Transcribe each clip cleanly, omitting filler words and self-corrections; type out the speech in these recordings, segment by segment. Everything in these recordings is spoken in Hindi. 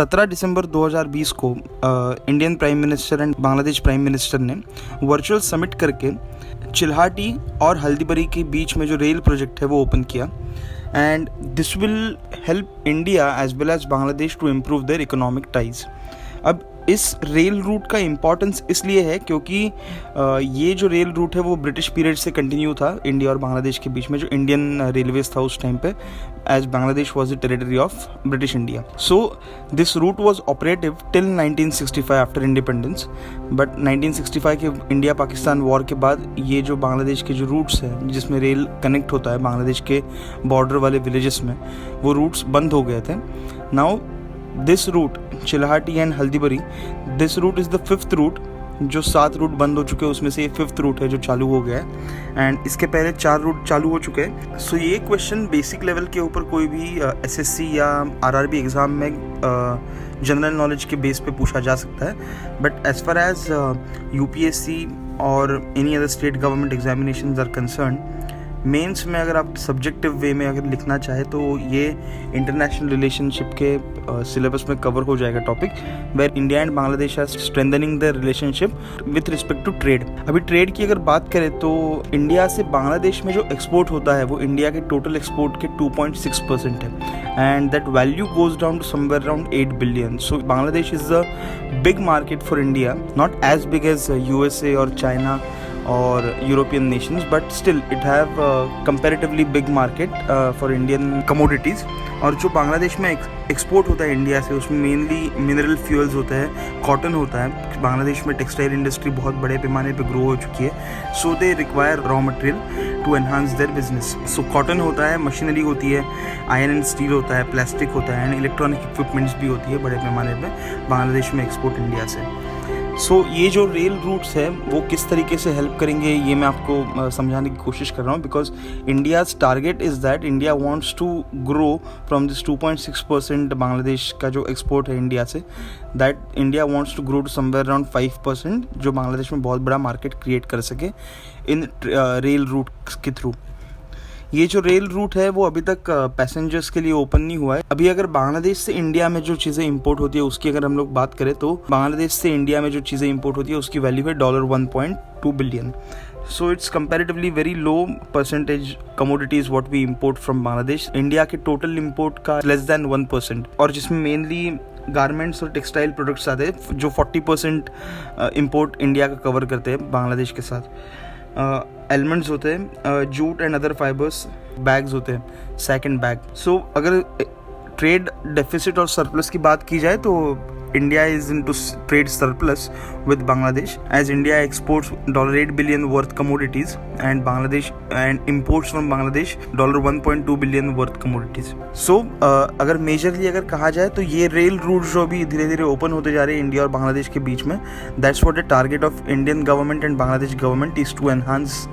17 दिसंबर 2020 को Indian prime minister and Bangladesh prime minister ने वर्चुअल समिट करके चिल्हाटी और हल्दीबरी के बीच में जो रेल प्रोजेक्ट है वो ओपन किया and this will help India as well as Bangladesh to improve their economic ties. अब इस रेल रूट का इम्पॉर्टेंस इसलिए है क्योंकि ये जो रेल रूट है वो ब्रिटिश पीरियड से कंटिन्यू था इंडिया और बांग्लादेश के बीच में, जो इंडियन रेलवेज था उस टाइम पे, as Bangladesh was the territory of British India. So this route was operative till 1965 after independence, but 1965 के इंडिया पाकिस्तान वॉर के बाद ये जो बांग्लादेश के जो रूट्स हैं जिसमें रेल कनेक्ट होता है बांग्लादेश के बॉर्डर वाले विलेजेस में, वो रूट्स बंद हो गए थे। Now this route Chilahati and Haldibari, this route is the fifth route. जो 7 रूट बंद हो चुके हैं उसमें से ये फिफ्थ रूट है जो चालू हो गया है एंड इसके पहले 4 रूट चालू हो चुके हैं। सो ये क्वेश्चन बेसिक लेवल के ऊपर कोई भी एसएससी या आरआरबी एग्ज़ाम में जनरल नॉलेज के बेस पे पूछा जा सकता है, but as far as UPSC और any other state government examinations are concern, mains में अगर आप सब्जेक्टिव वे में अगर लिखना चाहे तो ये इंटरनेशनल रिलेशनशिप के सिलेबस में कवर हो जाएगा topic, where India and Bangladesh are strengthening the relationship with respect to trade. अभी ट्रेड की अगर बात करें तो इंडिया से बांग्लादेश में जो एक्सपोर्ट होता है वो इंडिया के टोटल एक्सपोर्ट के 2.6% है and that value goes down to somewhere around 8 billion. So Bangladesh is a big market for India, not as big as USA और चाइना और European nations, but still it have comparatively big market for Indian commodities. और जो बांग्लादेश में एक्सपोर्ट होता है इंडिया से उसमें मेनली मिनरल फ्यूल्स होते हैं, कॉटन होता है। बांग्लादेश में टेक्सटाइल इंडस्ट्री बहुत बड़े पैमाने पे ग्रो हो चुकी है, so they require raw material to enhance their business. So cotton होता है, मशीनरी होती है, आयरन एंड स्टील होता है, प्लास्टिक होता है एंड इलेक्ट्रॉनिक इक्विपमेंट्स भी होती है बड़े पैमाने पर बांग्लादेश में एक्सपोर्ट इंडिया से। सो ये जो रेल रूट्स है वो किस तरीके से हेल्प करेंगे ये मैं आपको समझाने की कोशिश कर रहा हूँ, because India's target is that India wants to grow from this 2.6% Bangladesh का जो एक्सपोर्ट है इंडिया से, that India wants to grow to somewhere around 5%, जो बांग्लादेश में बहुत बड़ा मार्केट क्रिएट कर सके इन रेल रूट के थ्रू। ये जो रेल रूट है वो अभी तक पैसेंजर्स के लिए ओपन नहीं हुआ है। अभी अगर बांग्लादेश से इंडिया में जो चीज़ें इंपोर्ट होती है उसकी अगर हम लोग बात करें तो बांग्लादेश से इंडिया में जो चीज़ें इंपोर्ट होती है उसकी वैल्यू है $1.2 billion. So it's comparatively very low percentage commodities what we import from Bangladesh. India के टोटल इंपोर्ट का लेस दैन 1%, और जिसमें मेनली गारमेंट्स और टेक्सटाइल प्रोडक्ट्स आते हैं जो 40% इंपोर्ट इंडिया का कवर करते हैं बांग्लादेश के साथ। एलिमेंट्स होते हैं, jute and other fibres, bags होते हैं, सैक एंड बैग। सो अगर ट्रेड डेफिसिट और सरप्लस की बात की जाए तो India is into trade surplus with Bangladesh, as India exports $8 billion worth commodities and Bangladesh and imports from Bangladesh $1.2 billion worth commodities. So अगर मेजरली अगर कहा जाए तो ये रेल रूट जो भी धीरे धीरे ओपन होते जा रहे हैं इंडिया और बांग्लादेश के बीच में, that's what the target of Indian government and Bangladesh government is to enhance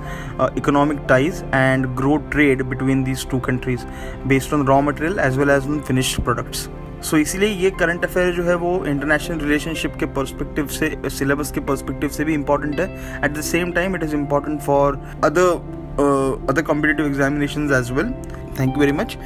economic ties and grow trade between these two countries based on raw material as well as on finished products. So इसीलिए ये करंट अफेयर जो है वो इंटरनेशनल रिलेशनशिप के पर्सपेक्टिव से, सिलेबस के पर्सपेक्टिव से भी इम्पॉर्टेंट है। At the same time it is important for other competitive examinations as well. Thank you very much.